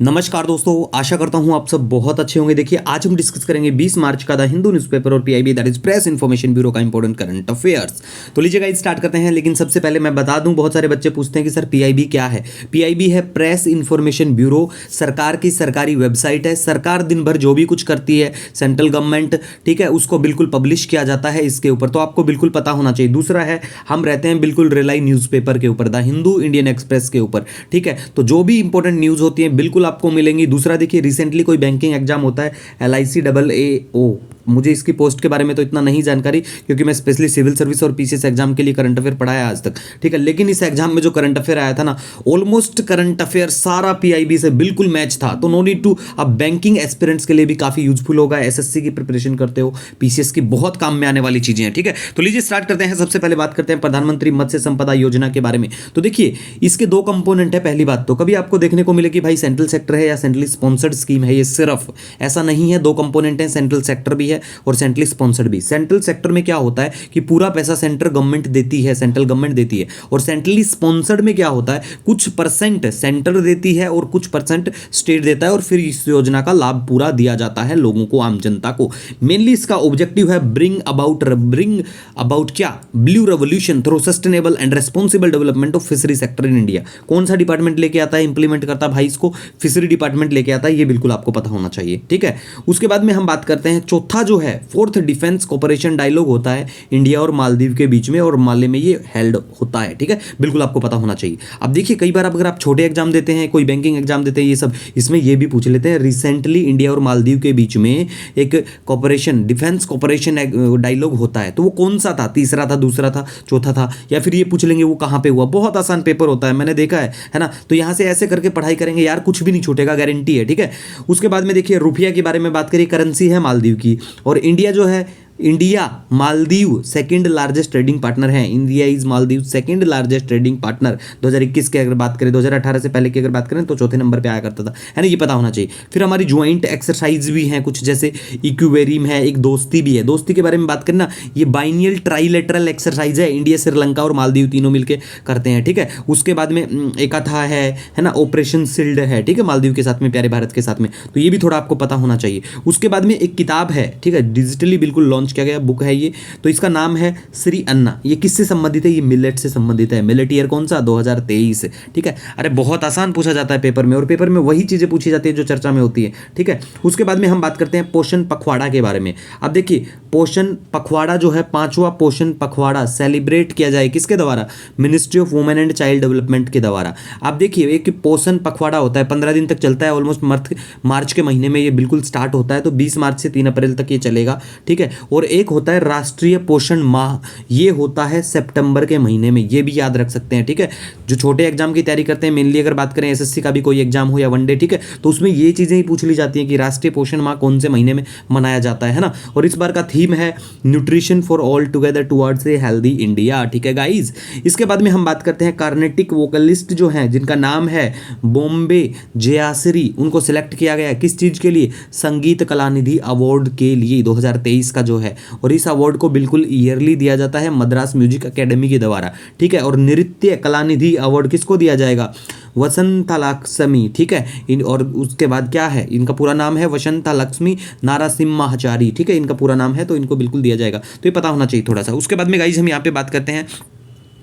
नमस्कार दोस्तों, आशा करता हूं आप सब बहुत अच्छे होंगे। देखिए, आज हम डिस्कस करेंगे 20 मार्च का द हिंदू न्यूज़पेपर और PIB that is press information bureau का इंपॉर्टेंट करंट अफेयर्स। तो लीजिए गाइस, स्टार्ट करते हैं। लेकिन सबसे पहले मैं बता दूं, बहुत सारे बच्चे पूछते हैं कि सर पीआईबी क्या है। पीआईबी है प्रेस इन्फॉर्मेशन ब्यूरो, सरकार की सरकारी वेबसाइट है। सरकार दिन भर जो भी कुछ करती है, सेंट्रल गवर्नमेंट, ठीक है, उसको बिल्कुल पब्लिश किया जाता है इसके ऊपर, तो आपको बिल्कुल पता होना चाहिए। दूसरा है, हम रहते हैं बिल्कुल रिलाई न्यूज़पेपर के ऊपर, द हिंदू इंडियन एक्सप्रेस के ऊपर, ठीक है। तो जो भी इंपॉर्टेंट न्यूज़ होती है बिल्कुल आपको मिलेंगी। दूसरा देखिए, रिसेंटली कोई बैंकिंग एग्जाम होता है, LICAAO, मुझे इसकी पोस्ट के बारे में तो इतना नहीं जानकारी, क्योंकि मैं स्पेशली सिविल सर्विस और पीसीएस एग्जाम के लिए करंट अफेयर पढ़ाया आज तक, ठीक है। लेकिन इस एग्जाम में जो करंट अफेयर आया था ना, ऑलमोस्ट करंट अफेयर सारा पीआईबी से बिल्कुल मैच था। तो नो नीड टू, अब बैंकिंग एस्पिरेंट्स के लिए भी काफी यूजफुल होगा। एसएससी की प्रिपरेशन करते हो, पीसीएस की बहुत काम में आने वाली चीजें हैं, ठीक है। तो लीजिए स्टार्ट करते हैं। सबसे पहले बात करते हैं प्रधानमंत्री मत्स्य संपदा योजना के बारे में। तो देखिए, इसके दो कंपोनेंट है। पहली बात तो कभी आपको देखने को मिले कि भाई सेंट्रल सेक्टर है या सेंट्रली स्पॉन्सर्ड स्कीम है, ये सिर्फ ऐसा नहीं है। दो कंपोनेंट है, सेंट्रल सेक्टर भी है और सेंट्रली स्पॉन्सर्ड भी। सेंट्रल सेक्टर में क्या होता है कि पूरा पैसा सेंट्रल गवर्नमेंट देती है, सेंट्रल गवर्नमेंट देती है। और सेंट्रली स्पॉन्सर्ड में क्या होता है, कुछ परसेंट सेंटर देती है और कुछ परसेंट स्टेट देता है, और फिर इस योजना का लाभ पूरा दिया जाता है लोगों को, आम जनता को। मेनली इसका ऑब्जेक्टिव है ब्रिंग अबाउट क्या, blue revolution through sustainable and responsible development of fishery sector in India. कौन सा डिपार्टमेंट लेके आता है, इंप्लीमेंट करता है भाई इसको, फिशरी डिपार्टमेंट लेके आता है। ये बिल्कुल आपको पता होना चाहिए, ठीक है। उसके बाद में हम बात करते हैं चौथा जो है, फोर्थ डिफेंस कोऑपरेशन डायलॉग होता है इंडिया और मालदीव के बीच में, और माले में ये हेल्ड होता है, ठीक है। बिल्कुल आपको पता होना चाहिए। अब देखिए, कई बार अगर आप छोटे एग्जाम देते हैं, कोई बैंकिंग एग्जाम देते हैं, ये सब इसमें ये भी पूछ लेते हैं, रिसेंटली इंडिया और मालदीव के बीच में एक कोऑपरेशन, डिफेंस कोऑपरेशन डायलॉग होता है, तो वो कौन सा था, तीसरा था, दूसरा था, चौथा था, या फिर ये पूछ लेंगे वो कहां पे हुआ। बहुत आसान पेपर होता है, मैंने देखा है ना। तो यहां से ऐसे करके पढ़ाई करेंगे यार, कुछ भी नहीं छूटेगा, गारंटी है, ठीक है। उसके बाद में देखिए, रुपया के बारे में बात करिए, करेंसी है मालदीव की, और इंडिया जो है, India Maldives second largest trading partner है। India is Maldives second largest trading partner. 2021 के अगर बात करें, 2018 से पहले की अगर बात करें तो चौथे नंबर पे आया करता था, है ना। ये पता होना चाहिए। फिर हमारी ज्वाइंट एक्सरसाइज भी हैं कुछ, जैसे इक्वेरियम है, एक दोस्ती भी है। दोस्ती के बारे में बात करना, ये बाइनियल ट्राइलेटरल एक्सरसाइज है, इंडिया, श्रीलंका और मालदीव तीनों मिलकर करते हैं, ठीक है। उसके बाद में एक था है ना, ऑपरेशन सील्ड है, ठीक है, मालदीव के साथ में, प्यारे भारत के साथ में। तो ये भी थोड़ा आपको पता होना चाहिए। उसके बाद में एक किताब है, ठीक है, डिजिटली बिल्कुल लॉन्च किया गया बुक है ये, तो इसका नाम है श्री अन्ना। ये किससे संबंधित है, ये मिलेट से संबंधित है। मिलेट ईयर कौन सा, 2023, ठीक है। अरे बहुत आसान पूछा जाता है पेपर में, और पेपर में वही चीजें पूछी जाती है जो चर्चा में होती है, ठीक है। उसके बाद में हम बात करते हैं पोषण पखवाड़ा के बारे में। अब देखिए, पोषण पखवाड़ा जो है, 5वां पोषण पखवाड़ा सेलिब्रेट किया जाए किसके द्वारा, ministry of women and child development के द्वारा। आप देखिए, एक पोषण पखवाड़ा होता है, 15 दिन तक चलता है, ऑलमोस्ट मार्च के महीने में ये बिल्कुल स्टार्ट होता है, तो 20 मार्च से 3 अप्रैल तक ये चलेगा, ठीक है। और एक होता है राष्ट्रीय पोषण माह, ये होता है सितंबर के महीने में, ये भी याद रख सकते हैं, ठीक है। जो छोटे एग्जाम की तैयारी करते हैं, मेनली अगर बात करें एसएससी का भी कोई एग्जाम हो या वनडे, ठीक है, तो उसमें ये चीजें ही पूछ ली जाती हैं कि राष्ट्रीय पोषण माह कौन से महीने में मनाया जाता है ना। और इस बार का थीम है nutrition for all together towards a healthy India, ठीक है गाइज। इसके बाद में हम बात करते हैं कार्नेटिक वोकलिस्ट जो हैं, जिनका नाम है बॉम्बे जयाश्री, उनको सिलेक्ट किया गया किस चीज के लिए, संगीत कलानिधि अवार्ड के लिए, 2023 का जो है। और इस अवार्ड को बिल्कुल ईयरली दिया जाता है मद्रास म्यूजिक एकेडमी के द्वारा, ठीक है। और नृत्य कलानिधि अवार्ड किसको दिया जाएगा, वसंतलक्ष्मी, ठीक है। और उसके बाद क्या है, इनका पूरा नाम है वसंतलक्ष्मी नारासिम्हाचारी, ठीक है, इनका पूरा नाम है, तो इनको बिल्कुल दिया जाएगा। तो ये पता होना चाहिए थोड़ा सा। उसके बाद में गाइज हम यहाँ पे बात करते हैं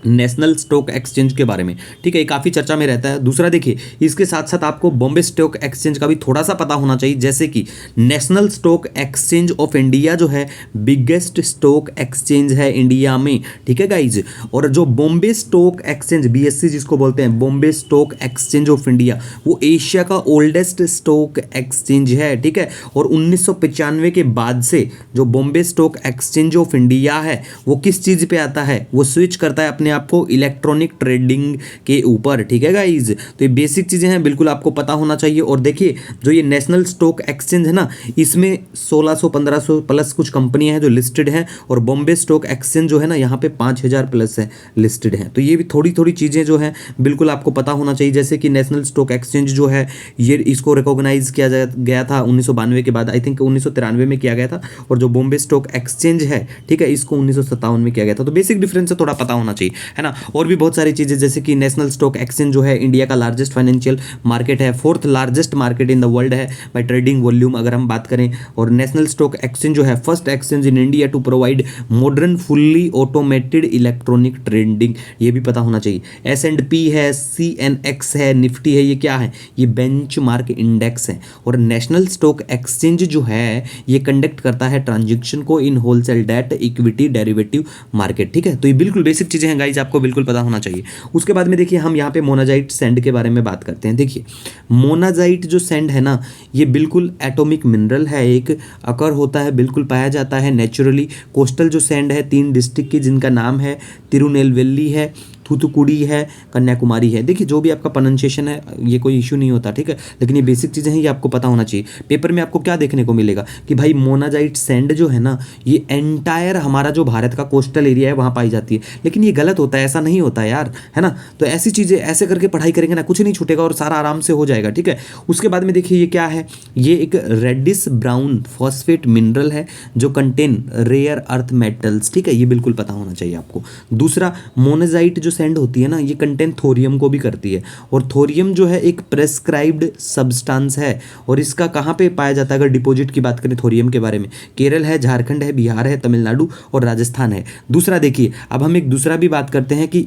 नेशनल स्टॉक एक्सचेंज के बारे में, ठीक है, ये काफ़ी चर्चा में रहता है। दूसरा देखिए, इसके साथ साथ आपको बॉम्बे स्टॉक एक्सचेंज का भी थोड़ा सा पता होना चाहिए, जैसे कि national stock exchange of India जो है बिगेस्ट स्टॉक एक्सचेंज है इंडिया में, ठीक है गाइज। और जो बॉम्बे स्टॉक एक्सचेंज, BSE जिसको बोलते हैं, Bombay stock exchange of India, वो एशिया का ओल्डेस्ट स्टॉक एक्सचेंज है, ठीक है। और 1995 के बाद से जो Bombay stock exchange of India है, वो किस चीज़ पे आता है, वो स्विच करता है अपने आपको इलेक्ट्रॉनिक ट्रेडिंग के ऊपर, ठीक है गाइज। तो ये बेसिक चीजें हैं, बिल्कुल आपको पता होना चाहिए। और देखिए, जो ये नेशनल स्टॉक एक्सचेंज है ना, इसमें 1600-1500 प्लस कुछ कंपनियां हैं जो लिस्टेड हैं, और बॉम्बे स्टॉक एक्सचेंज जो है ना, यहाँ पे 5000 प्लस है लिस्टेड हैं। तो ये भी थोड़ी थोड़ी चीजें जो हैं बिल्कुल आपको पता होना चाहिए, जैसे कि नेशनल स्टॉक एक्सचेंज जो है, ये इसको रिकॉग्नाइज किया गया था 1992 के बाद, आई थिंक 1993 में किया गया था। और जो बॉम्बे स्टॉक एक्सचेंज है, ठीक है, इसको 1957 में किया गया था। तो बेसिक डिफरेंस थोड़ा पता होना चाहिए। है ना। और भी बहुत सारी चीज़ें, जैसे कि नेशनल स्टॉक एक्सचेंज जो है इंडिया का लार्जेस्ट फाइनेंशियल मार्केट है, 4th largest market in the world है बाय ट्रेडिंग वॉल्यूम अगर हम बात करें। और नेशनल स्टॉक एक्सचेंज जो है first exchange in India to provide modern fully automated electronic trading, ये भी पता होना चाहिए। S&P है, CNX है, निफ्टी है, ये क्या है, ये बेंचमार्क इंडेक्स है। और नेशनल स्टॉक एक्सचेंज जो है ये कंडक्ट करता है ट्रांजेक्शन को इन wholesale debt equity derivative market, ठीक है। तो ये बिल्कुल बेसिक चीज़ें हैं गाइज, आपको बिल्कुल पता होना चाहिए। उसके बाद में देखिए हम यहाँ पे मोनाजाइट सैंड के बारे में बात करते हैं। देखिए मोनाजाइट जो सैंड है ना, ये बिल्कुल एटॉमिक मिनरल है, एक अकर होता है, बिल्कुल पाया जाता है नेचुरली। कोस्टल जो सैंड है 3 डिस्ट्रिक्ट की जिनका नाम है तिरुनेलवेली है, थूथुकुडी है, कन्याकुमारी है। देखिए जो भी आपका प्रोनाउंसिएशन है ये कोई इशू नहीं होता, ठीक है, लेकिन ये बेसिक चीज़ें हैं, ये आपको पता होना चाहिए। पेपर में आपको क्या देखने को मिलेगा कि भाई मोनाजाइट सैंड जो है ना ये एंटायर हमारा जो भारत का कोस्टल एरिया है वहाँ पाई जाती है, लेकिन ये गलत होता है, ऐसा नहीं होता है यार, है ना। तो ऐसी चीज़ें ऐसे करके पढ़ाई करेंगे ना कुछ नहीं छूटेगा और सारा आराम से हो जाएगा, ठीक है। उसके बाद में देखिए ये क्या है, ये एक रेडिश ब्राउन फॉस्फेट मिनरल है जो कंटेन रेयर अर्थ मेटल्स, ठीक है, ये बिल्कुल पता होना चाहिए आपको। दूसरा मोनाजाइट जो सैंड होती है ना ये कंटेन थोरियम को भी करती है, और थोरियम जो है एक प्रेस्क्राइब्ड सब्सटेंस है। और इसका कहाँ पे पाया जाता है अगर डिपॉजिट की बात करें थोरियम के बारे में, केरल है, झारखंड है, बिहार है, तमिलनाडु और राजस्थान है। दूसरा देखिए अब हम एक दूसरा भी बात करते हैं कि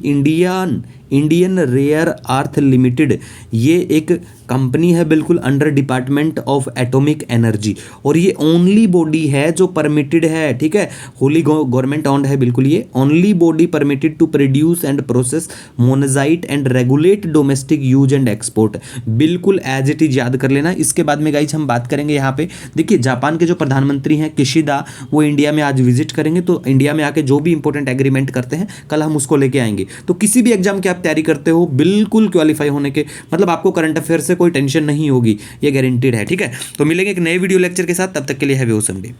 इंडियन रेयर अर्थ लिमिटेड, ये एक कंपनी है बिल्कुल under department of atomic energy, और ये ओनली बॉडी है जो परमिटेड है, ठीक है, होली गवर्नमेंट ऑन्ड है बिल्कुल, ये only body permitted to produce and process monazite and regulate domestic use and export, बिल्कुल एज इट इज याद कर लेना। इसके बाद में गाइज हम बात करेंगे यहाँ पे, देखिए जापान के जो प्रधानमंत्री हैं किशिदा, वो इंडिया में आज विजिट करेंगे, तो इंडिया में आके जो भी इंपॉर्टेंट एग्रीमेंट करते हैं कल हम उसको लेके आएंगे। तो किसी भी एग्जाम की आप तैयारी करते हो बिल्कुल क्वालिफाई होने के मतलब आपको करंट अफेयर से कोई टेंशन नहीं होगी, ये गारंटीड है, ठीक है। तो मिलेंगे एक नए वीडियो लेक्चर के साथ, तब तक के लिए हैव अ ऑसम डे।